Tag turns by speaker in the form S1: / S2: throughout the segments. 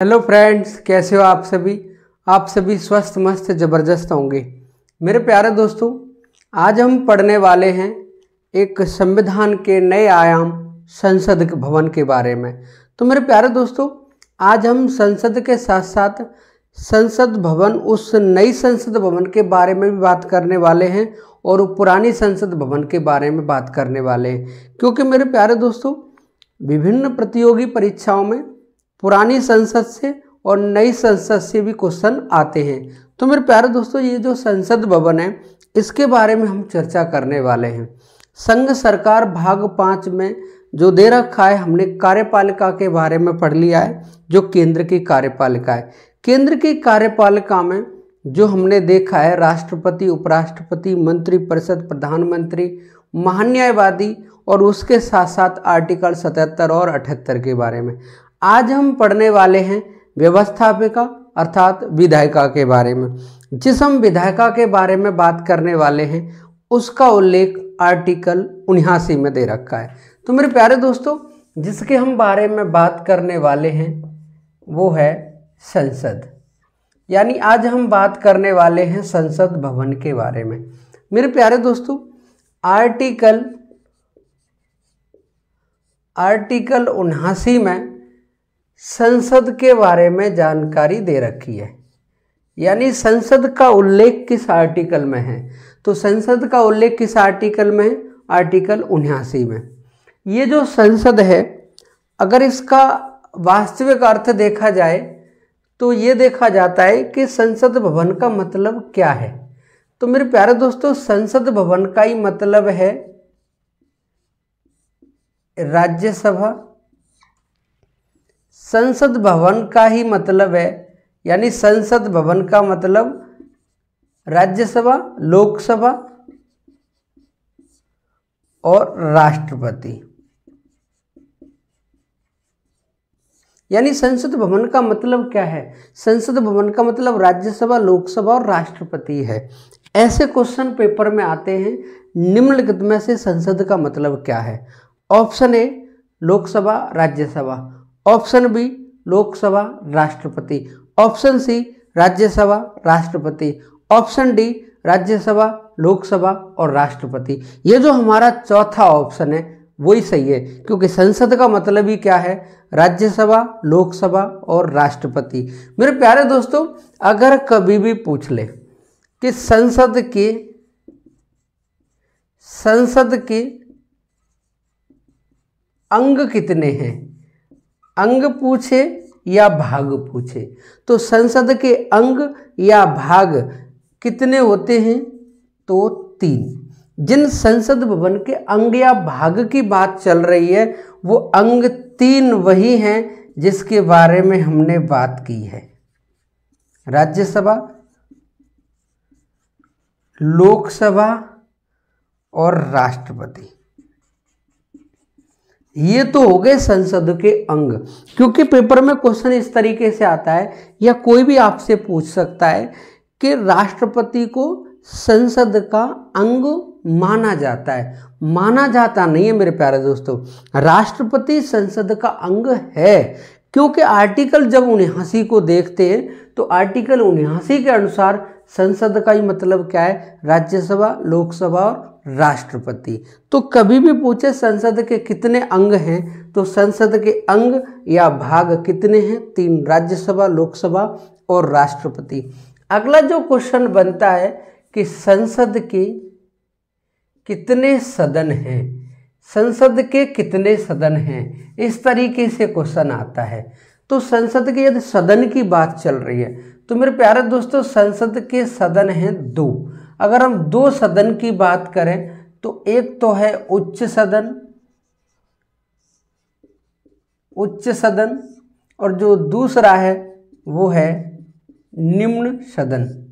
S1: Hello friends, कैसे हो आप सभी स्वस्थ मस्त ज़बरदस्त होंगे। मेरे प्यारे दोस्तों, आज हम पढ़ने वाले हैं एक संविधान के नए आयाम संसद भवन के बारे में। तो मेरे प्यारे दोस्तों, आज हम संसद के साथ साथ संसद भवन, उस नई संसद भवन के बारे में भी बात करने वाले हैं और पुरानी संसद भवन के बारे में बात करने वाले हैं, क्योंकि मेरे प्यारे दोस्तों, विभिन्न प्रतियोगी परीक्षाओं में पुरानी संसद से और नई संसद से भी क्वेश्चन आते हैं। तो मेरे प्यारे दोस्तों, ये जो संसद भवन है, इसके बारे में हम चर्चा करने वाले हैं। संघ सरकार भाग 5 में जो दे रखा है, हमने कार्यपालिका के बारे में पढ़ लिया है, जो केंद्र की कार्यपालिका है। केंद्र की कार्यपालिका में जो हमने देखा है, राष्ट्रपति, उपराष्ट्रपति, मंत्रिपरिषद, प्रधानमंत्री, महान्यायवादी और उसके साथ साथ आर्टिकल 77 और 78 के बारे में। आज हम पढ़ने वाले हैं व्यवस्थापिका अर्थात विधायिका के बारे में। जिस हम विधायिका के बारे में बात करने वाले हैं, उसका उल्लेख आर्टिकल 79 में दे रखा है। तो मेरे प्यारे दोस्तों, जिसके हम बारे में बात करने वाले हैं वो है संसद, यानी आज हम बात करने वाले हैं संसद भवन के बारे में। मेरे प्यारे दोस्तों, आर्टिकल 79 में संसद के बारे में जानकारी दे रखी है, यानी संसद का उल्लेख किस आर्टिकल में है। तो संसद का उल्लेख किस आर्टिकल में है? आर्टिकल 79 में। ये जो संसद है, अगर इसका वास्तविक अर्थ देखा जाए तो ये देखा जाता है कि संसद भवन का मतलब क्या है। तो मेरे प्यारे दोस्तों, संसद भवन का ही मतलब है राज्यसभा। संसद भवन का ही मतलब है, यानी संसद भवन का मतलब राज्यसभा, लोकसभा और राष्ट्रपति, यानी संसद भवन का मतलब क्या है? संसद भवन का मतलब राज्यसभा, लोकसभा और राष्ट्रपति है। ऐसे क्वेश्चन पेपर में आते हैं। निम्नलिखित में से संसद का मतलब क्या है? Option A Lok Sabha, Rajya Sabha. Option B Lok Sabha, राष्ट्रपति। ऑप्शन सी राज्यसभा, राष्ट्रपति। ऑप्शन डी राज्यसभा, लोकसभा और राष्ट्रपति। ये जो हमारा चौथा ऑप्शन है वही सही है, क्योंकि संसद का मतलब ही क्या है? राज्यसभा, लोकसभा और राष्ट्रपति। मेरे प्यारे दोस्तों, अगर कभी भी पूछ ले कि संसद के अंग कितने हैं, अंग पूछे या भाग पूछे, तो संसद के अंग या भाग कितने होते हैं? तो 3। जिन संसद भवन के अंग या भाग की बात चल रही है, वो अंग 3 वही हैं जिसके बारे में हमने बात की है। राज्यसभा, लोकसभा और राष्ट्रपति। ये तो हो गए संसद के अंग। क्योंकि पेपर में क्वेश्चन इस तरीके से आता है, या कोई भी आपसे पूछ सकता है कि राष्ट्रपति को संसद का अंग माना जाता है। माना जाता नहीं है मेरे प्यारे दोस्तों, राष्ट्रपति संसद का अंग है। क्योंकि आर्टिकल जब 79 को देखते हैं, तो आर्टिकल 79 के अनुसार संसद का ही मतलब क्या है? राज्यसभा, लोकसभा और राष्ट्रपति। तो कभी भी पूछे संसद के कितने अंग हैं, तो संसद के अंग या भाग कितने हैं? 3, राज्यसभा, लोकसभा और राष्ट्रपति। अगला जो क्वेश्चन बनता है कि संसद के कितने सदन हैं, संसद के कितने सदन हैं, इस तरीके से क्वेश्चन आता है। तो संसद के यदि सदन की बात चल रही है, तो मेरे प्यारे दोस्तों, संसद के सदन हैं 2। अगर हम 2 सदन की बात करें, तो एक तो है उच्च सदन और जो दूसरा है वो है निम्न सदन।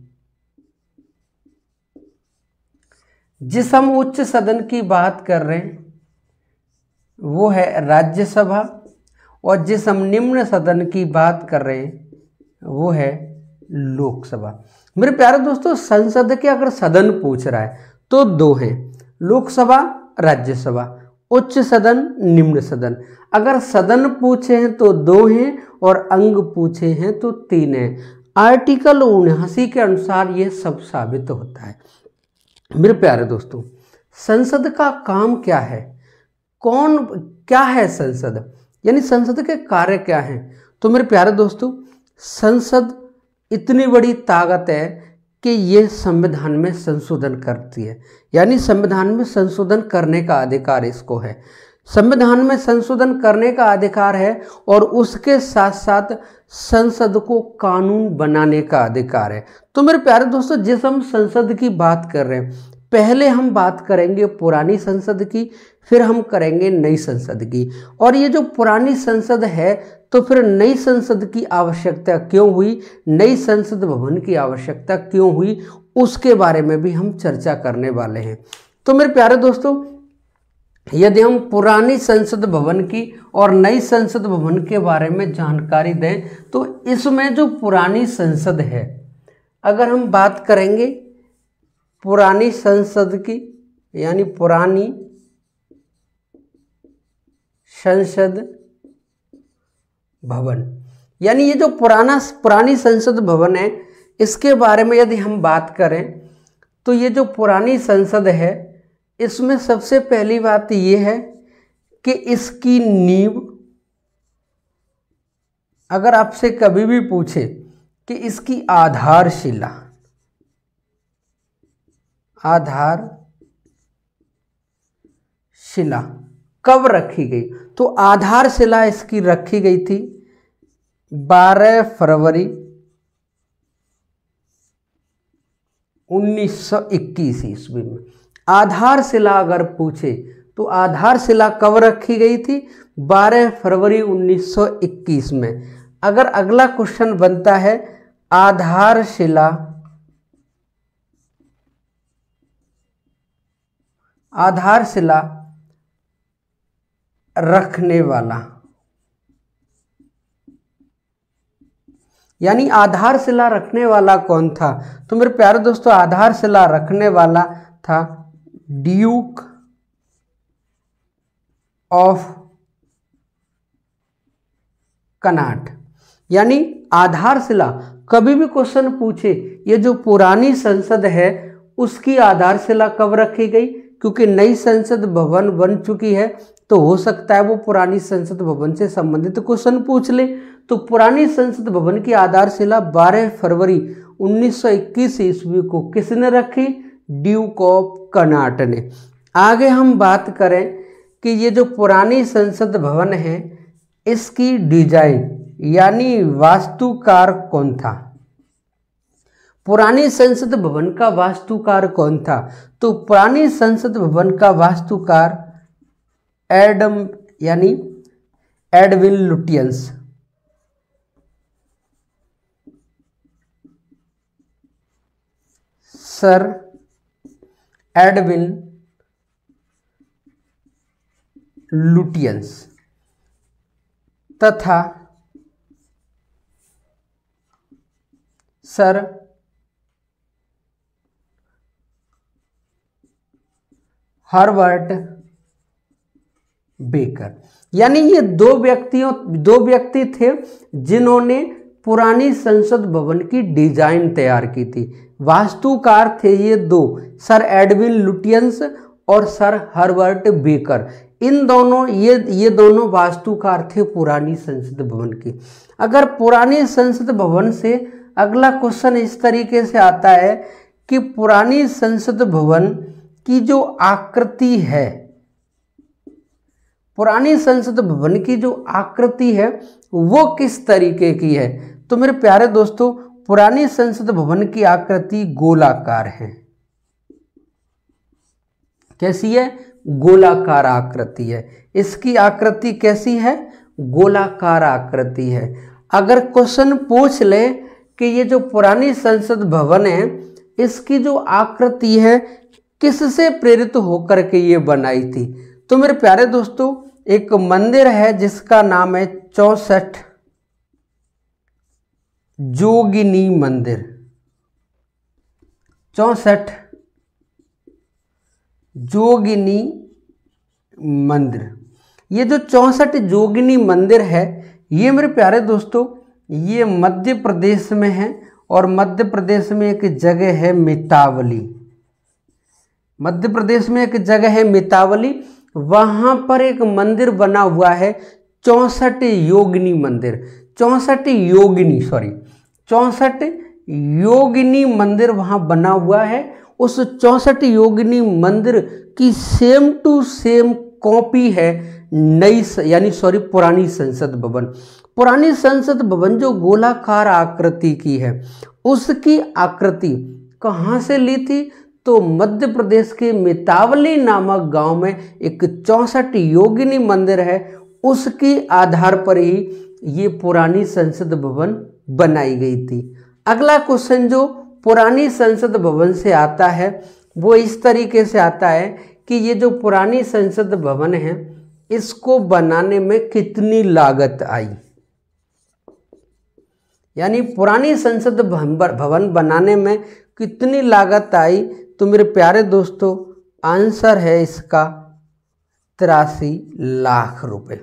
S1: जिस हम उच्च सदन की बात कर रहे हैं वो है राज्यसभा, और जिस हम निम्न सदन की बात कर रहे हैं वो है लोकसभा। मेरे प्यारे दोस्तों, संसद के अगर सदन पूछ रहा है तो 2 हैं, लोकसभा, राज्यसभा। उच्च सदन, निम्न सदन। अगर सदन पूछे हैं तो 2 हैं और अंग पूछे हैं तो 3 हैं। आर्टिकल 79 के अनुसार ये सब साबित होता है। मेरे प्यारे दोस्तों, संसद का काम क्या है? क्या है संसद, यानी संसद के कार्य क्या हैं? तो मेरे प्यारे दोस्तों, संसद इतनी बड़ी ताकत है कि ये संविधान में संशोधन करती है, यानी संविधान में संशोधन करने का अधिकार इसको है। संविधान में संशोधन करने का अधिकार है और उसके साथ साथ संसद को कानून बनाने का अधिकार है। तो मेरे प्यारे दोस्तों, जिस हम संसद की बात कर रहे हैं, पहले हम बात करेंगे पुरानी संसद की, फिर हम करेंगे नई संसद की। और ये जो पुरानी संसद है, तो फिर नई संसद की आवश्यकता क्यों हुई, नई संसद भवन की आवश्यकता क्यों हुई, उसके बारे में भी हम चर्चा करने वाले हैं। तो मेरे प्यारे दोस्तों, यदि हम पुरानी संसद भवन की और नई संसद भवन के बारे में जानकारी दें, तो इसमें जो पुरानी संसद है, अगर हम बात करेंगे पुरानी संसद की, यानी पुरानी संसद भवन, यानी ये जो पुरानी संसद भवन है, इसके बारे में यदि हम बात करें, तो ये जो पुरानी संसद है, इसमें सबसे पहली बात ये है कि इसकी नींव, अगर आपसे कभी भी पूछे कि इसकी आधारशिला कब रखी गई, तो आधारशिला इसकी रखी गई थी 12 फरवरी 1921 ईस्वी में। आधारशिला अगर पूछे तो आधारशिला कब रखी गई थी? 12 फरवरी 1921 में। अगर अगला क्वेश्चन बनता है आधारशिला रखने वाला, यानी आधारशिला रखने वाला कौन था? तो मेरे प्यारे दोस्तों, आधारशिला रखने वाला था ड्यूक ऑफ कनाट। यानी आधारशिला, कभी भी क्वेश्चन पूछे ये जो पुरानी संसद है उसकी आधारशिला कब रखी गई, क्योंकि नई संसद भवन बन चुकी है, तो हो सकता है वो पुरानी संसद भवन से संबंधित क्वेश्चन पूछ ले। तो पुरानी संसद भवन की आधारशिला 12 फरवरी 1921 ईस्वी को किसने रखी? ड्यूक ऑफ कनाट ने। आगे हम बात करें कि ये जो पुरानी संसद भवन है, इसकी डिजाइन यानी वास्तुकार कौन था? पुरानी संसद भवन का वास्तुकार कौन था? तो पुरानी संसद भवन का वास्तुकार Edwin Lutyens. Sir Edwin Lutyens तथा सर हर्बर्ट बेकर। यानी ये दो व्यक्ति थे जिन्होंने पुरानी संसद भवन की डिजाइन तैयार की थी। वास्तुकार थे ये दो, सर एडविन लुटियंस और सर हर्बर्ट बेकर। इन दोनों ये दोनों वास्तुकार थे पुरानी संसद भवन की। अगर पुरानी संसद भवन से अगला क्वेश्चन इस तरीके से आता है कि पुरानी संसद भवन की जो आकृति है, पुरानी संसद भवन की जो आकृति है वो किस तरीके की है? तो मेरे प्यारे दोस्तों, पुरानी संसद भवन की आकृति गोलाकार है। कैसी है? गोलाकार आकृति है। इसकी आकृति कैसी है? गोलाकार आकृति है। अगर क्वेश्चन पूछ ले कि ये जो पुरानी संसद भवन है, इसकी जो आकृति है किससे प्रेरित होकर के ये बनाई थी? तो मेरे प्यारे दोस्तों, एक मंदिर है जिसका नाम है 64 जोगिनी मंदिर। 64 जोगिनी मंदिर। ये जो 64 योगिनी मंदिर है, ये मेरे प्यारे दोस्तों ये मध्य प्रदेश में है, और मध्य प्रदेश में एक जगह है मितावली। मध्य प्रदेश में एक जगह है मितावली, वहाँ पर एक मंदिर बना हुआ है 64 योगिनी मंदिर। 64 योगिनी मंदिर वहाँ बना हुआ है। उस 64 योगिनी मंदिर की सेम टू सेम कॉपी है पुरानी संसद भवन। पुरानी संसद भवन जो गोलाकार आकृति की है, उसकी आकृति कहाँ से ली थी? तो मध्य प्रदेश के मितावली नामक गांव में एक 64 योगिनी मंदिर है, उसके आधार पर ही ये पुरानी संसद भवन बनाई गई थी। अगला क्वेश्चन जो पुरानी संसद भवन से आता है वो इस तरीके से आता है कि ये जो पुरानी संसद भवन है, इसको बनाने में कितनी लागत आई, यानी पुरानी संसद भवन बनाने में कितनी लागत आई? तो मेरे प्यारे दोस्तों आंसर है इसका 83 लाख रुपए।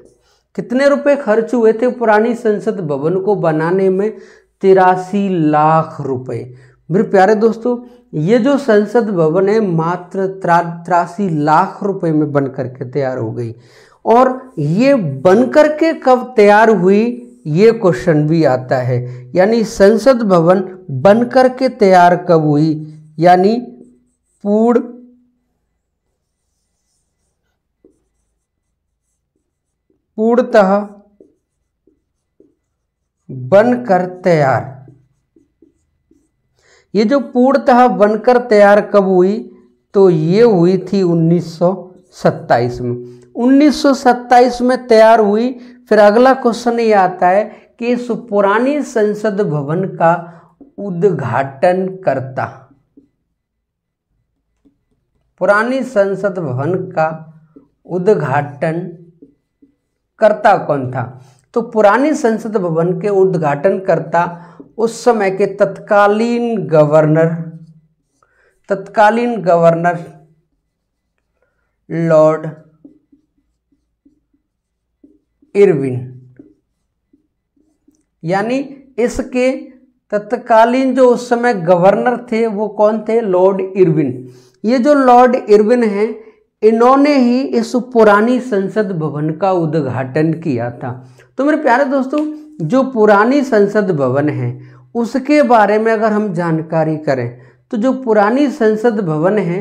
S1: कितने रुपए खर्च हुए थे पुरानी संसद भवन को बनाने में? 83 लाख रुपए। मेरे प्यारे दोस्तों ये जो संसद भवन है मात्र 83 लाख रुपए में बनकर के तैयार हो गई। और ये बनकर के कब तैयार हुई, ये क्वेश्चन भी आता है, यानी संसद भवन बनकर के तैयार कब हुई, यानी पूर्णतः बनकर तैयार। ये जो पूर्णतः बनकर तैयार कब हुई? तो ये हुई थी 1927 में। 1927 में तैयार हुई। फिर अगला क्वेश्चन ये आता है कि इस पुरानी संसद भवन का उद्घाटन करता, पुरानी संसद भवन का उद्घाटन करता कौन था? तो पुरानी संसद भवन के उद्घाटन करता उस समय के तत्कालीन गवर्नर लॉर्ड इरविन, यानी इसके तत्कालीन जो उस समय गवर्नर थे वो कौन थे? Lord Irwin. ये जो लॉर्ड इरविन हैं, इन्होंने ही इस पुरानी संसद भवन का उद्घाटन किया था। तो मेरे प्यारे दोस्तों जो पुरानी संसद भवन है उसके बारे में अगर हम जानकारी करें तो जो पुरानी संसद भवन है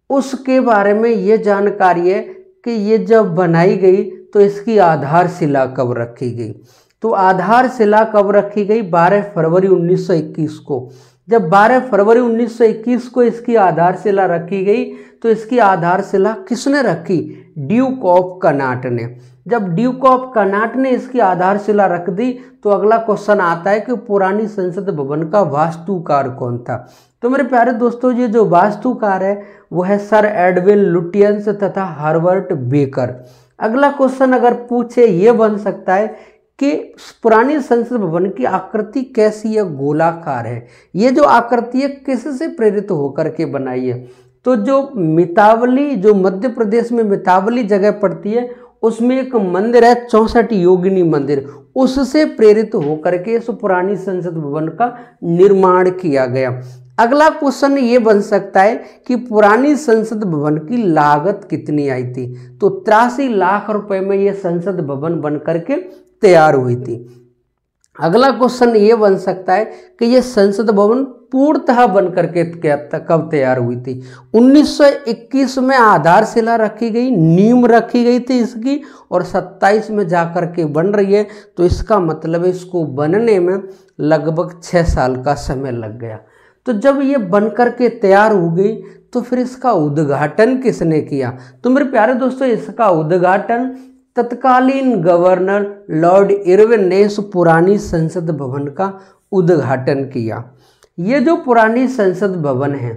S1: उसके बारे में ये जानकारी है कि ये जब बनाई गई तो इसकी आधारशिला कब रखी गई। तो आधारशिला कब रखी गई? 12 फरवरी 1921 को। जब 12 फरवरी 1921 को इसकी आधारशिला रखी गई तो इसकी आधारशिला किसने रखी? ड्यूक ऑफ कनाट ने। जब ड्यूक ऑफ कनाट ने इसकी आधारशिला रख दी तो अगला क्वेश्चन आता है कि पुरानी संसद भवन का वास्तुकार कौन था। तो मेरे प्यारे दोस्तों ये जो वास्तुकार है वो है सर एडविन लुटियंस तथा हार्वर्ट बेकर। अगला क्वेश्चन अगर पूछे ये बन सकता है कि पुरानी संसद भवन की आकृति कैसी है? गोलाकार है। ये जो आकृति है किससे प्रेरित होकर के बनाई है? तो जो मितावली, जो मध्य प्रदेश में मितावली जगह पड़ती है, उसमें एक मंदिर है 64 योगिनी मंदिर, उससे प्रेरित होकर के इस पुरानी संसद भवन का निर्माण किया गया। अगला क्वेश्चन ये बन सकता है कि पुरानी संसद भवन की लागत कितनी आई थी? तो 83 लाख रुपए में ये संसद भवन बन करके तैयार हुई थी। अगला क्वेश्चन ये बन सकता है कि ये संसद भवन पूर्णतः बनकर के कब तैयार हुई थी? 1921 में आधारशिला रखी गई, नींव रखी गई थी इसकी, और 27 में जाकर के बन रही है। तो इसका मतलब है इसको बनने में लगभग 6 साल का समय लग गया। तो जब ये बनकर के तैयार हो गई तो फिर इसका उद्घाटन किसने किया? तो मेरे प्यारे दोस्तों इसका उद्घाटन तत्कालीन गवर्नर लॉर्ड इरविन ने इस पुरानी संसद भवन का उद्घाटन किया। ये जो पुरानी संसद भवन है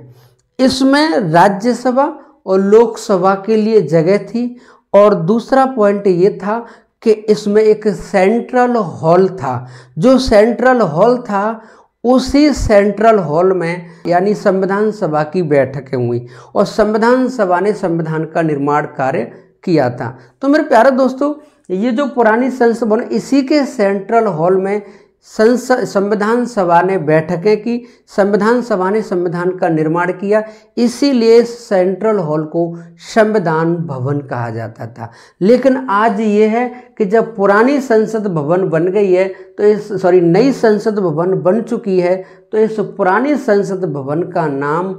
S1: इसमें राज्यसभा और लोकसभा के लिए जगह थी, और दूसरा पॉइंट ये था कि इसमें एक सेंट्रल हॉल था। जो सेंट्रल हॉल था उसी सेंट्रल हॉल में यानी संविधान सभा की बैठकें हुई और संविधान सभा ने संविधान का निर्माण कार्य किया था। तो मेरे प्यारे दोस्तों, ये जो पुरानी संसद भवन, इसी के सेंट्रल हॉल में संविधान सभा ने बैठकें की, संविधान सभा ने संविधान का निर्माण किया, इसीलिए सेंट्रल हॉल को संविधान भवन कहा जाता था। लेकिन आज ये है कि जब पुरानी संसद भवन बन गई है तो नई संसद भवन बन चुकी है, तो इस पुरानी संसद भवन का नाम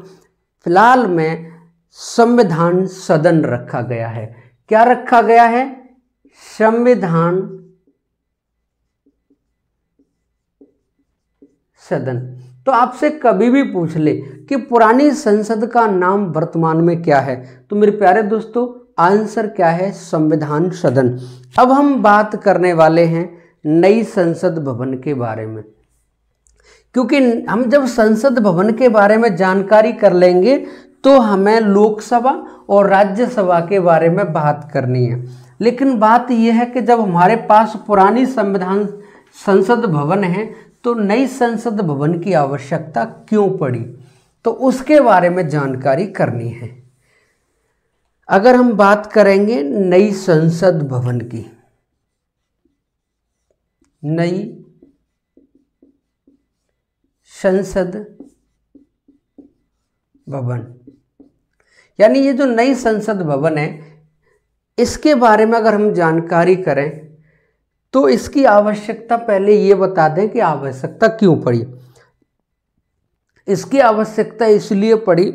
S1: फिलहाल में संविधान सदन रखा गया है। क्या रखा गया है? संविधान सदन। तो आपसे कभी भी पूछ ले कि पुरानी संसद का नाम वर्तमान में क्या है, तो मेरे प्यारे दोस्तों आंसर क्या है? संविधान सदन। अब हम बात करने वाले हैं नई संसद भवन के बारे में, क्योंकि हम जब संसद भवन के बारे में जानकारी कर लेंगे तो हमें लोकसभा और राज्यसभा के बारे में बात करनी है। लेकिन बात यह है कि जब हमारे पास पुरानी संसद भवन है तो नई संसद भवन की आवश्यकता क्यों पड़ी, तो उसके बारे में जानकारी करनी है। अगर हम बात करेंगे नई संसद भवन की, नई संसद भवन, यानी ये जो नई संसद भवन है, इसके बारे में अगर हम जानकारी करें तो इसकी आवश्यकता, पहले ये बता दें कि आवश्यकता क्यों पड़ी। इसकी आवश्यकता इसलिए पड़ी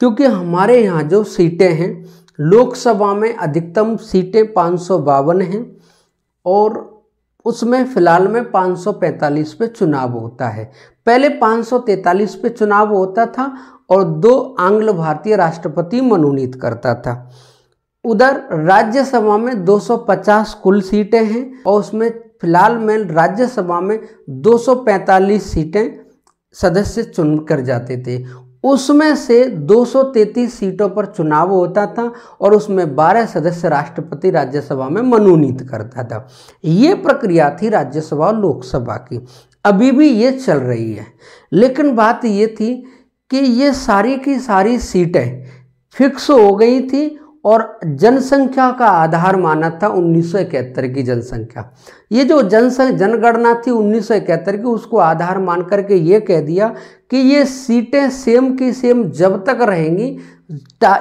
S1: क्योंकि हमारे यहाँ जो सीटें हैं, लोकसभा में अधिकतम सीटें 552 हैं और उसमें फिलहाल में 545 पे चुनाव होता है। पहले 543 पे चुनाव होता था और 2 आंग्ल भारतीय राष्ट्रपति मनोनीत करता था। उधर राज्यसभा में 250 कुल सीटें हैं और उसमें फिलहाल में राज्यसभा में 245 सीटें सदस्य चुन कर जाते थे। उसमें से 233 सीटों पर चुनाव होता था और उसमें 12 सदस्य राष्ट्रपति राज्यसभा में मनोनीत करता था। ये प्रक्रिया थी राज्यसभा और लोकसभा की, अभी भी ये चल रही है। लेकिन बात ये थी कि ये सारी की सारी सीटें फिक्स हो गई थी और जनसंख्या का आधार माना था 1971 की जनसंख्या। ये जो जनगणना थी 1971 की, उसको आधार मान करके ये कह दिया कि ये सीटें सेम की सेम जब तक रहेंगी,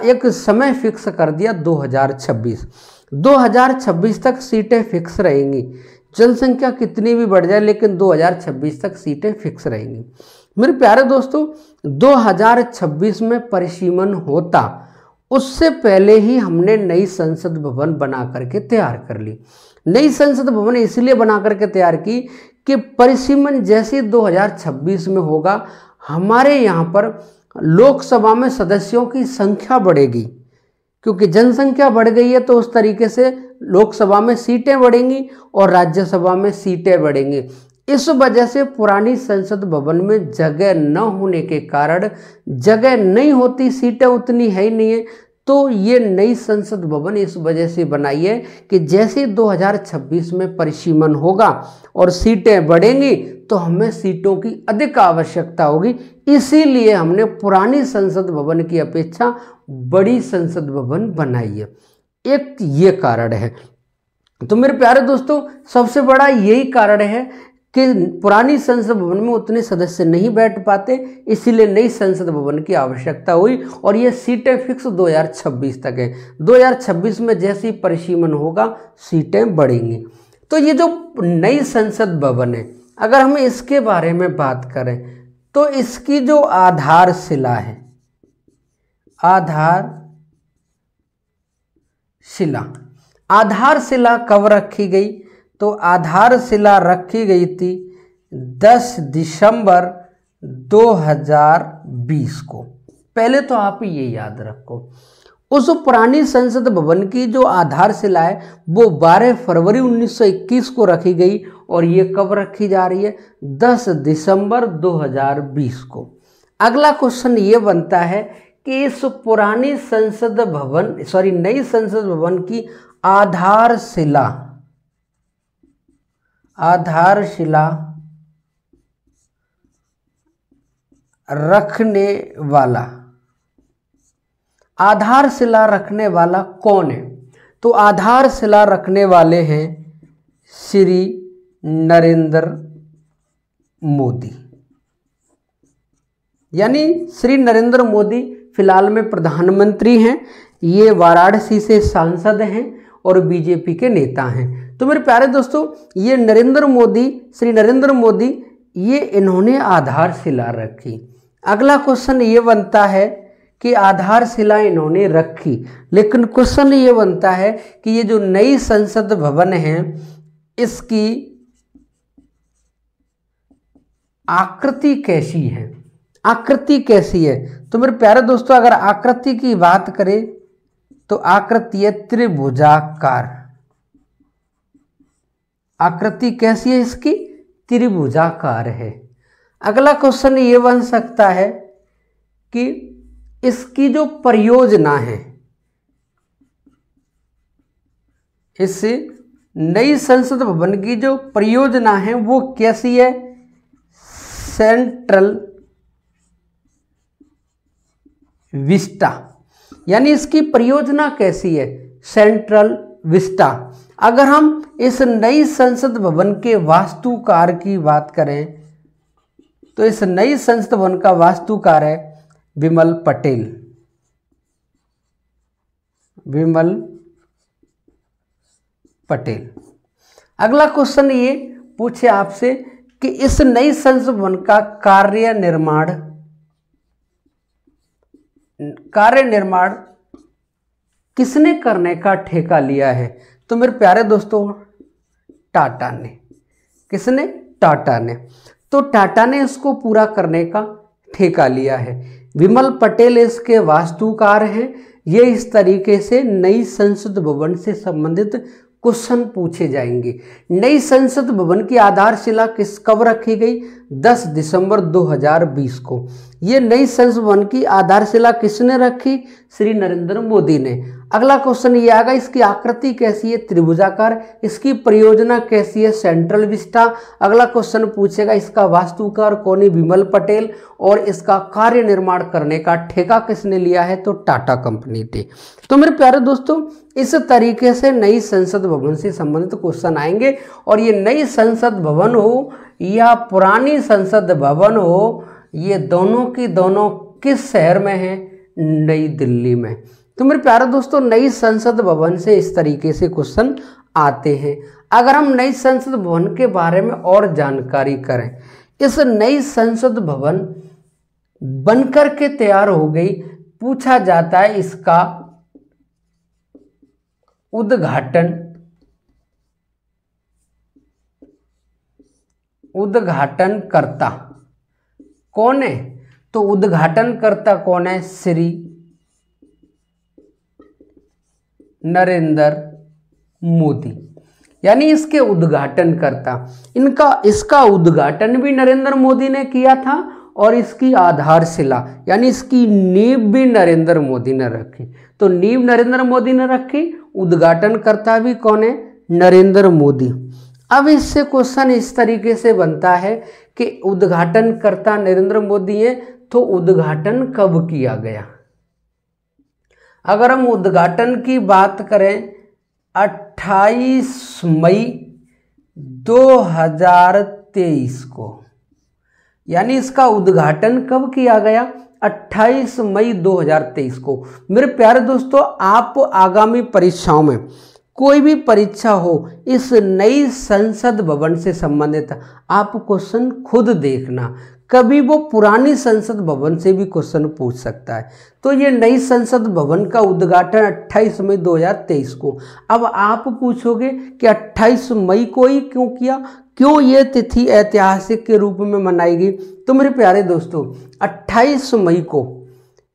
S1: एक समय फिक्स कर दिया 2026 तक सीटें फिक्स रहेंगी। जनसंख्या कितनी भी बढ़ जाए लेकिन 2026 तक सीटें फिक्स रहेंगी। मेरे प्यारे दोस्तों, 2026 में परिसीमन होता, उससे पहले ही हमने नई संसद भवन बना करके तैयार कर ली। नई संसद भवन इसलिए बना करके तैयार की कि परिसीमन जैसे 2026 में होगा, हमारे यहाँ पर लोकसभा में सदस्यों की संख्या बढ़ेगी, क्योंकि जनसंख्या बढ़ गई है तो उस तरीके से लोकसभा में सीटें बढ़ेंगी और राज्यसभा में सीटें बढ़ेंगी। इस वजह से पुरानी संसद भवन में जगह न होने के कारण, जगह नहीं होती, सीटें उतनी है ही नहीं है, तो ये नई संसद भवन इस वजह से बनाई है कि जैसे 2026 में परिसीमन होगा और सीटें बढ़ेंगी तो हमें सीटों की अधिक आवश्यकता होगी, इसीलिए हमने पुरानी संसद भवन की अपेक्षा बड़ी संसद भवन बनाई है। एक ये कारण है। तो मेरे प्यारे दोस्तों, सबसे बड़ा यही कारण है कि पुरानी संसद भवन में उतने सदस्य नहीं बैठ पाते, इसीलिए नई संसद भवन की आवश्यकता हुई और ये सीटें फिक्स 2026 तक है। 2026 में जैसे ही परिसीमन होगा सीटें बढ़ेंगी। तो ये जो नई संसद भवन है, अगर हम इसके बारे में बात करें तो इसकी जो आधारशिला है, आधारशिला कब रखी गई, तो आधारशिला रखी गई थी 10 दिसंबर 2020 को। पहले तो आप ये याद रखो, उस पुरानी संसद भवन की जो आधारशिला है वो 12 फरवरी 1921 को रखी गई और ये कब रखी जा रही है, 10 दिसंबर 2020 को। अगला क्वेश्चन ये बनता है कि इस पुरानी नई संसद भवन की आधारशिला रखने वाला कौन है। तो तो आधारशिला रखने वाले हैं श्री नरेंद्र मोदी। यानी श्री नरेंद्र मोदी फिलहाल में प्रधानमंत्री हैं, ये वाराणसी से सांसद हैं और बीजेपी के नेता हैं। तो मेरे प्यारे दोस्तों, ये नरेंद्र मोदी, श्री नरेंद्र मोदी, ये इन्होंने आधारशिला रखी। अगला क्वेश्चन ये बनता है कि आधारशिला इन्होंने रखी, लेकिन क्वेश्चन ये बनता है कि ये जो नई संसद भवन है इसकी आकृति कैसी है, आकृति कैसी है। तो मेरे प्यारे दोस्तों, अगर आकृति की बात करें तो आकृति है त्रिभुजाकार। आकृति कैसी है इसकी? त्रिभुजाकार है। अगला क्वेश्चन ये बन सकता है कि इसकी जो परियोजना है, इस नई संसद भवन की जो परियोजना है वो कैसी है? Central Vista. यानी इसकी परियोजना कैसी है? Central Vista. अगर हम इस नई संसद भवन के वास्तुकार की बात करें तो इस नई संसद भवन का वास्तुकार है विमल पटेल। विमल पटेल। अगला क्वेश्चन ये पूछे आपसे कि इस नई संसद भवन का कार्य निर्माण किसने करने का ठेका लिया है? तो मेरे प्यारे दोस्तों, टाटा ने। किसने? टाटा ने। तो टाटा ने इसको पूरा करने का ठेका लिया है। विमल पटेल इसके वास्तुकार हैं। ये इस तरीके से नई संसद भवन से संबंधित क्वेश्चन पूछे जाएंगे। नई संसद भवन की आधारशिला कब रखी गई? 10 दिसंबर 2020 को। ये नई संसद भवन की आधारशिला किसने रखी? श्री नरेंद्र मोदी ने। अगला क्वेश्चन ये आएगा, इसकी आकृति कैसी है? त्रिभुजाकार। इसकी परियोजना कैसी है? Central Vista. अगला क्वेश्चन पूछेगा, इसका वास्तुकार कौन है? विमल पटेल। और इसका कार्य निर्माण करने का ठेका किसने लिया है? तो टाटा कंपनी ने। तो मेरे प्यारे दोस्तों, इस तरीके से नई संसद भवन से संबंधित क्वेश्चन आएंगे। और ये नई संसद भवन हो या पुरानी संसद भवन हो, ये दोनों की दोनों किस शहर में है? नई दिल्ली में। तो मेरे प्यारे दोस्तों, नई संसद भवन से इस तरीके से क्वेश्चन आते हैं। अगर हम नई संसद भवन के बारे में और जानकारी करें, इस नई संसद भवन बनकर के तैयार हो गई, पूछा जाता है इसका उद्घाटनकर्ता कौन है? तो उद्घाटनकर्ता कौन है? श्री नरेंद्र मोदी। यानी इसके उद्घाटनकर्ता, इसका उद्घाटन भी नरेंद्र मोदी ने किया था और इसकी आधारशिला यानी इसकी नींव भी नरेंद्र मोदी ने रखी। तो नींव नरेंद्र मोदी ने रखी, उद्घाटनकर्ता भी कौन है? नरेंद्र मोदी। अब इससे क्वेश्चन इस तरीके से बनता है कि उद्घाटनकर्ता नरेंद्र मोदी है, तो उद्घाटन कब किया गया? अगर हम उद्घाटन की बात करें 28 मई 2023 को, यानी इसका उद्घाटन कब किया गया? 28 मई 2023 को। मेरे प्यारे दोस्तों, आप आगामी परीक्षाओं में कोई भी परीक्षा हो, इस नई संसद भवन से संबंधित आप क्वेश्चन खुद देखना। कभी वो पुरानी संसद भवन से भी क्वेश्चन पूछ सकता है। तो ये नई संसद भवन का उद्घाटन 28 मई 2023 को। अब आप पूछोगे कि 28 मई को ही क्यों किया, क्यों ये तिथि ऐतिहासिक के रूप में मनाई गई? तो मेरे प्यारे दोस्तों, 28 मई को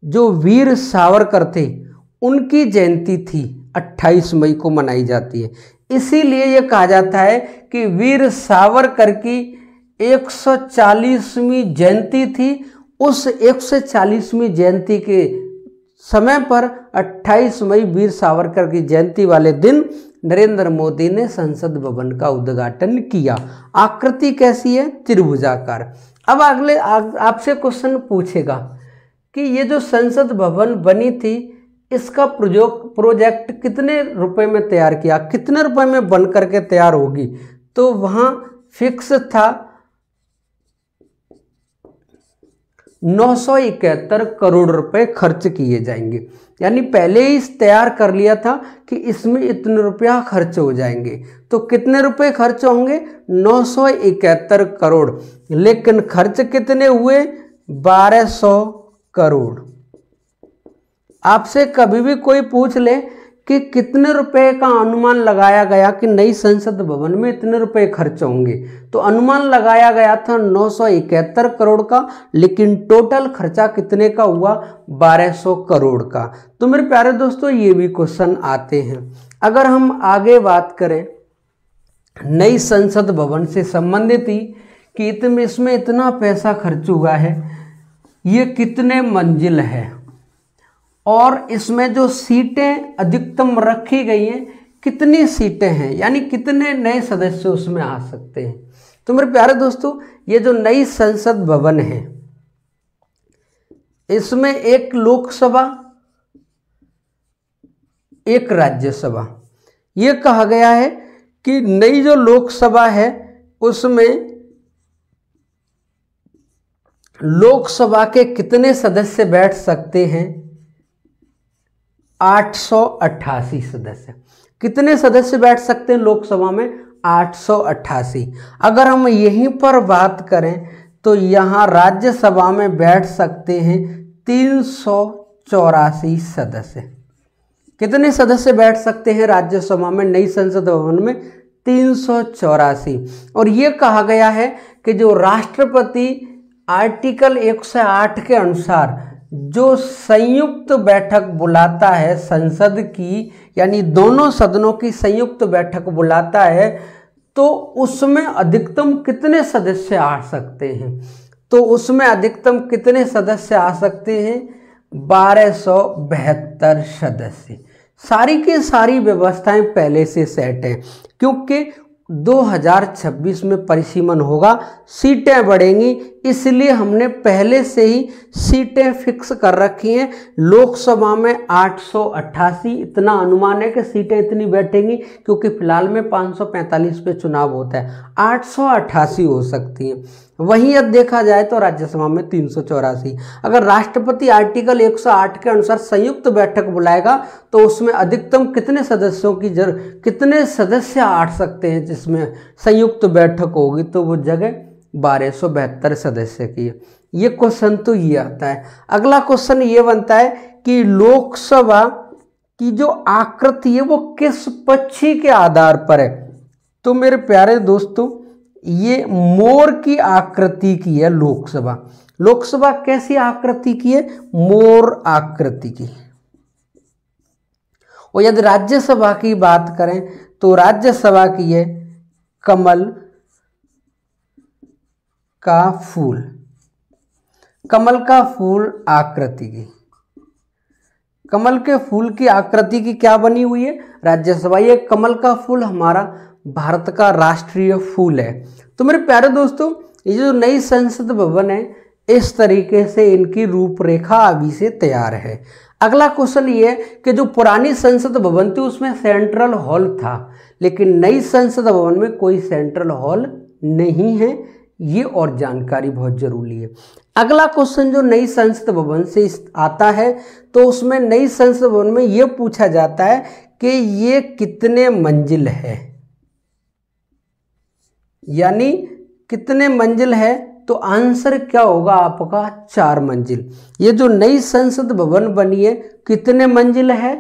S1: जो वीर सावरकर थे उनकी जयंती थी, 28 मई को मनाई जाती है। इसीलिए ये कहा जाता है कि वीर सावरकर की 140वीं जयंती थी। उस 140वीं जयंती के समय पर 28 मई वीर सावरकर की जयंती वाले दिन नरेंद्र मोदी ने संसद भवन का उद्घाटन किया। आकृति कैसी है? त्रिभुजाकार। अब अगले आपसे क्वेश्चन पूछेगा कि ये जो संसद भवन बनी थी इसका प्रोजेक्ट कितने रुपए में तैयार किया, कितने रुपए में बन करके तैयार होगी, तो वहाँ फिक्स था 971 करोड़ रुपए खर्च किए जाएंगे। यानी पहले ही तैयार कर लिया था कि इसमें इतने रुपया खर्च हो जाएंगे। तो कितने रुपए खर्च होंगे? 971 करोड़। लेकिन खर्च कितने हुए? 1200 करोड़। आपसे कभी भी कोई पूछ ले कि कितने रुपए का अनुमान लगाया गया कि नई संसद भवन में इतने रुपए खर्च होंगे, तो अनुमान लगाया गया था 971 करोड़ का, लेकिन टोटल खर्चा कितने का हुआ? 1200 करोड़ का। तो मेरे प्यारे दोस्तों, ये भी क्वेश्चन आते हैं। अगर हम आगे बात करें नई संसद भवन से संबंधित ही कि इसमें इतना पैसा खर्च हुआ है, ये कितने मंजिल है और इसमें जो सीटें अधिकतम रखी गई हैं कितनी सीटें हैं, यानी कितने नए सदस्य उसमें आ सकते हैं। तो मेरे प्यारे दोस्तों, ये जो नई संसद भवन है इसमें एक लोकसभा, एक राज्यसभा। ये कहा गया है कि नई जो लोकसभा है उसमें लोकसभा के कितने सदस्य बैठ सकते हैं? 888 सदस्य। कितने सदस्य बैठ सकते हैं लोकसभा में? 888। अगर हम यहीं पर बात करें तो यहाँ राज्यसभा में बैठ सकते हैं 384 सदस्य। कितने सदस्य बैठ सकते हैं राज्यसभा में नई संसद भवन में? 384। और ये कहा गया है कि जो राष्ट्रपति आर्टिकल 108 के अनुसार जो संयुक्त बैठक बुलाता है संसद की, यानी दोनों सदनों की संयुक्त बैठक बुलाता है, तो उसमें अधिकतम कितने सदस्य आ सकते हैं? तो उसमें अधिकतम कितने सदस्य आ सकते हैं? 1272 सदस्य। सारी की सारी व्यवस्थाएं पहले से सेट हैं, क्योंकि 2026 में परिसीमन होगा, सीटें बढ़ेंगी, इसलिए हमने पहले से ही सीटें फिक्स कर रखी हैं। लोकसभा में 888, इतना अनुमान है कि सीटें इतनी बैठेंगी, क्योंकि फिलहाल में 545 पे चुनाव होता है, 888 हो सकती हैं। वहीं अब देखा जाए तो राज्यसभा में 384। अगर राष्ट्रपति आर्टिकल 108 के अनुसार संयुक्त बैठक बुलाएगा तो उसमें अधिकतम कितने सदस्यों की कितने सदस्य आ सकते हैं जिसमें संयुक्त बैठक होगी? तो वो जगह 1272 सदस्य की है। ये क्वेश्चन तो ये आता है। अगला क्वेश्चन ये बनता है कि लोकसभा की जो आकृति है वो किस पक्षी के आधार पर है? तो मेरे प्यारे दोस्तों, ये मोर की आकृति की है लोकसभा। लोकसभा कैसी आकृति की है? मोर आकृति की। और यदि राज्यसभा की बात करें तो राज्यसभा की है कमल का फूल, कमल का फूल आकृति की। कमल के फूल की आकृति की क्या बनी हुई है? राज्यसभा। ये कमल का फूल हमारा भारत का राष्ट्रीय फूल है। तो मेरे प्यारे दोस्तों, ये जो नई संसद भवन है इस तरीके से इनकी रूपरेखा अभी से तैयार है। अगला क्वेश्चन ये है कि जो पुरानी संसद भवन थी उसमें सेंट्रल हॉल था, लेकिन नई संसद भवन में कोई सेंट्रल हॉल नहीं है। ये और जानकारी बहुत जरूरी है। अगला क्वेश्चन जो नई संसद भवन से आता है तो उसमें नई संसद भवन में ये पूछा जाता है कि ये कितने मंजिल है, यानी कितने मंजिल है? तो आंसर क्या होगा आपका? 4 मंजिल। ये जो नई संसद भवन बनी है कितने मंजिल है?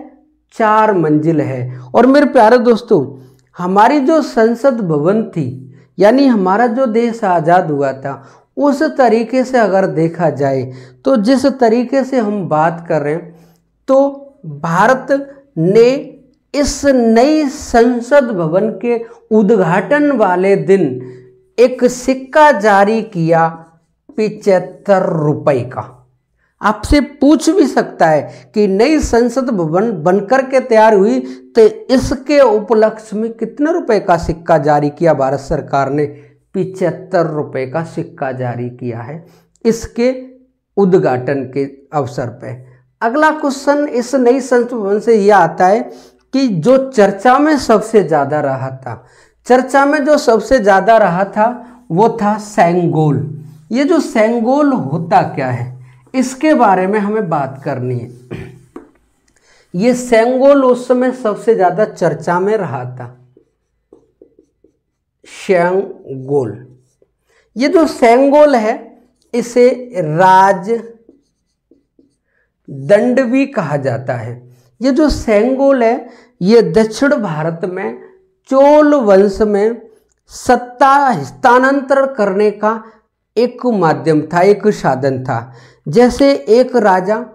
S1: 4 मंजिल है। और मेरे प्यारे दोस्तों, हमारी जो संसद भवन थी, यानी हमारा जो देश आज़ाद हुआ था, उस तरीके से अगर देखा जाए तो जिस तरीके से हम बात कर रहे हैं, तो भारत ने इस नई संसद भवन के उद्घाटन वाले दिन एक सिक्का जारी किया 75 रुपए का। आपसे पूछ भी सकता है कि नई संसद भवन बनकर के तैयार हुई तो इसके उपलक्ष्य में कितने रुपए का सिक्का जारी किया? भारत सरकार ने 75 रुपए का सिक्का जारी किया है इसके उद्घाटन के अवसर पे। अगला क्वेश्चन इस नई संसद भवन से यह आता है कि जो चर्चा में सबसे ज़्यादा रहा था, चर्चा में जो सबसे ज़्यादा रहा था वो था सेंगोल। ये जो सेंगोल होता क्या है, इसके बारे में हमें बात करनी है। ये सेंगोल उस समय सबसे ज़्यादा चर्चा में रहा था, सेंगोल। ये जो सेंगोल है इसे राजदंड भी कहा जाता है। ये जो सेंगोल है ये दक्षिण भारत में चोल वंश में सत्ता हस्तांतरण करने का एक माध्यम था, एक साधन था। जैसे एक राजा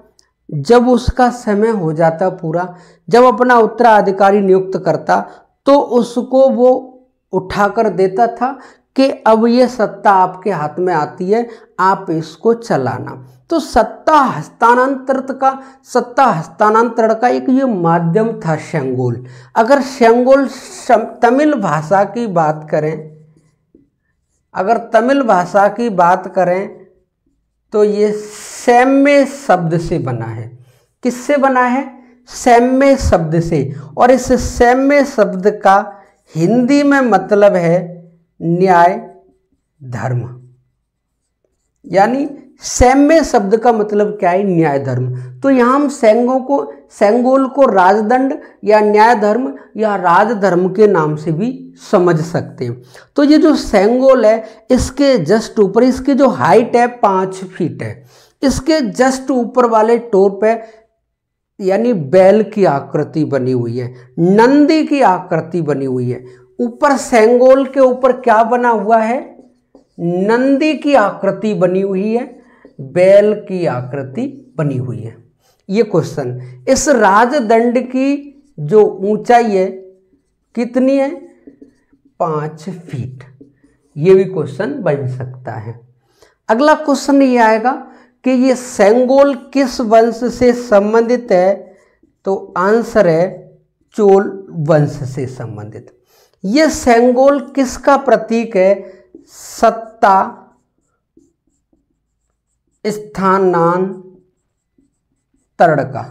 S1: जब उसका समय हो जाता पूरा, जब अपना उत्तराधिकारी नियुक्त करता तो उसको वो उठाकर देता था कि अब ये सत्ता आपके हाथ में आती है, आप इसको चलाना। तो सत्ता हस्तांतरण का एक ये माध्यम था सेंगोल। अगर सेंगोल तमिल भाषा की बात करें, अगर तमिल भाषा की बात करें तो ये सैम्य शब्द से बना है। किससे बना है? सैम्य शब्द से। और इस सैम्य शब्द का हिंदी में मतलब है न्याय धर्म। यानी सैम्य शब्द का मतलब क्या है? न्याय धर्म। तो यहाँ हम सेंगोल को राजदंड या न्याय धर्म या राजधर्म के नाम से भी समझ सकते हैं। तो ये जो सेंगोल है इसके जस्ट ऊपर, इसकी जो हाइट है 5 फीट है, इसके जस्ट ऊपर वाले टोर पे यानी बैल की आकृति बनी हुई है, नंदी की आकृति बनी हुई है। ऊपर सेंगोल के ऊपर क्या बना हुआ है? नंदी की आकृति बनी हुई है, बैल की आकृति बनी हुई है। ये क्वेश्चन, इस राजदंड की जो ऊंचाई है कितनी है? 5 फीट। ये भी क्वेश्चन बन सकता है। अगला क्वेश्चन ये आएगा कि ये सेंगोल किस वंश से संबंधित है? तो आंसर है चोल वंश से संबंधित। ये सेंगोल किसका प्रतीक है? सत्ता स्थानांतरण का,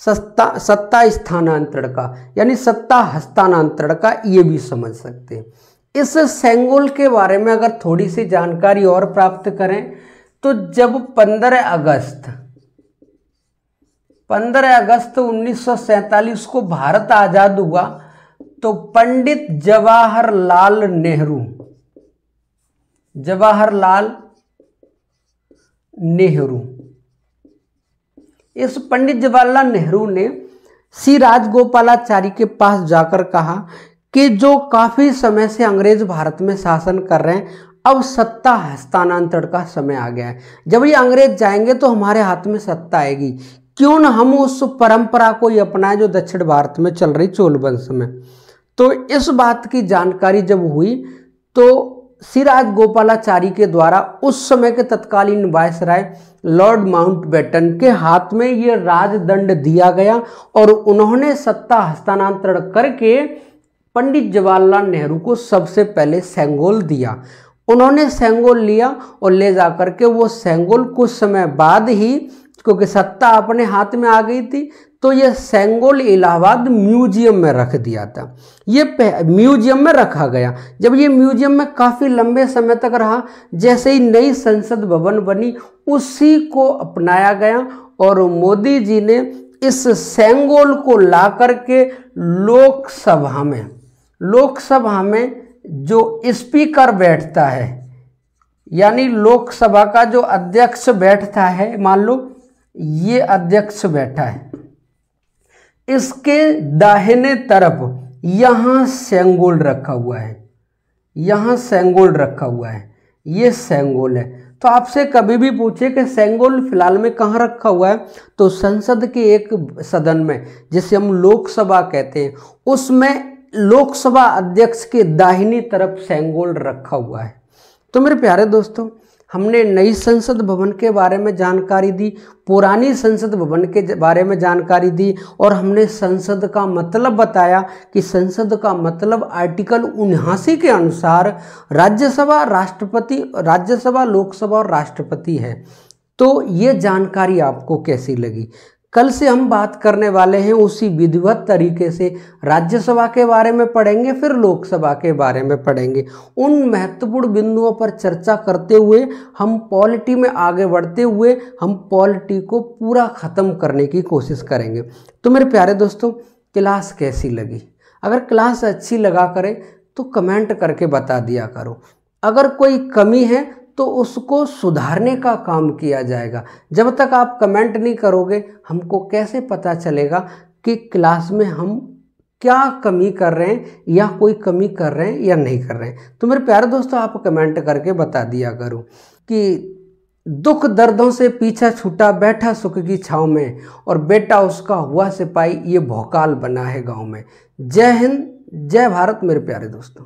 S1: सत्ता स्थानांतरण का, यानी सत्ता हस्तांतरण का, ये भी समझ सकते हैं। इस सेंगोल के बारे में अगर थोड़ी सी जानकारी और प्राप्त करें तो जब 15 अगस्त 1947 को भारत आजाद हुआ तो पंडित जवाहरलाल नेहरू, इस पंडित जवाहरलाल नेहरू ने श्री राजगोपालाचारी के पास जाकर कहा कि जो काफी समय से अंग्रेज भारत में शासन कर रहे हैं, अब सत्ता हस्तांतरण का समय आ गया है। जब ये अंग्रेज जाएंगे तो हमारे हाथ में सत्ता आएगी, क्यों न हम उस परंपरा को ही अपनाएं जो दक्षिण भारत में चल रही चोल वंश में। तो इस बात की जानकारी जब हुई तो श्री राजगोपालाचारी के द्वारा उस समय के तत्कालीन वायसराय लॉर्ड माउंटबेटन के हाथ में ये राजदंड दिया गया और उन्होंने सत्ता हस्तांतरण करके पंडित जवाहरलाल नेहरू को सबसे पहले सेंगोल दिया। उन्होंने सेंगोल लिया और ले जाकर के वो सेंगोल कुछ समय बाद ही, क्योंकि सत्ता अपने हाथ में आ गई थी, तो ये सेंगोल इलाहाबाद म्यूजियम में रख दिया था। ये म्यूजियम में रखा गया। जब ये म्यूजियम में काफ़ी लंबे समय तक रहा, जैसे ही नई संसद भवन बनी उसी को अपनाया गया और मोदी जी ने इस सेंगोल को ला करके लोकसभा में जो स्पीकर बैठता है, यानी लोकसभा का जो अध्यक्ष बैठता है, मान लो ये अध्यक्ष बैठा है, इसके दाहिने तरफ यहाँ सेंगोल रखा हुआ है, यहाँ सेंगोल रखा हुआ है, ये सेंगोल है। तो आपसे कभी भी पूछे कि सेंगोल फिलहाल में कहाँ रखा हुआ है, तो संसद के एक सदन में, जिसे हम लोकसभा कहते हैं, उसमें लोकसभा अध्यक्ष के दाहिनी तरफ सेंगोल रखा हुआ है। तो मेरे प्यारे दोस्तों, हमने नई संसद भवन के बारे में जानकारी दी, पुरानी संसद भवन के बारे में जानकारी दी और हमने संसद का मतलब बताया कि संसद का मतलब आर्टिकल 79 के अनुसार राज्यसभा, लोकसभा और राष्ट्रपति है। तो ये जानकारी आपको कैसी लगी? कल से हम बात करने वाले हैं उसी विधिवत तरीके से राज्यसभा के बारे में पढ़ेंगे, फिर लोकसभा के बारे में पढ़ेंगे। उन महत्वपूर्ण बिंदुओं पर चर्चा करते हुए हम पॉलिटी में आगे बढ़ते हुए हम पॉलिटी को पूरा ख़त्म करने की कोशिश करेंगे। तो मेरे प्यारे दोस्तों, क्लास कैसी लगी? अगर क्लास अच्छी लगा करे तो कमेंट करके बता दिया करो। अगर कोई कमी है तो उसको सुधारने का काम किया जाएगा। जब तक आप कमेंट नहीं करोगे हमको कैसे पता चलेगा कि क्लास में हम क्या कमी कर रहे हैं या कोई कमी कर रहे हैं या नहीं कर रहे हैं। तो मेरे प्यारे दोस्तों, आप कमेंट करके बता दिया करो कि दुख दर्दों से पीछा छूटा बैठा सुख की छाँव में, और बेटा उसका हुआ सिपाही ये भौकाल बना है गाँव में। जय हिंद, जय भारत मेरे प्यारे दोस्तों।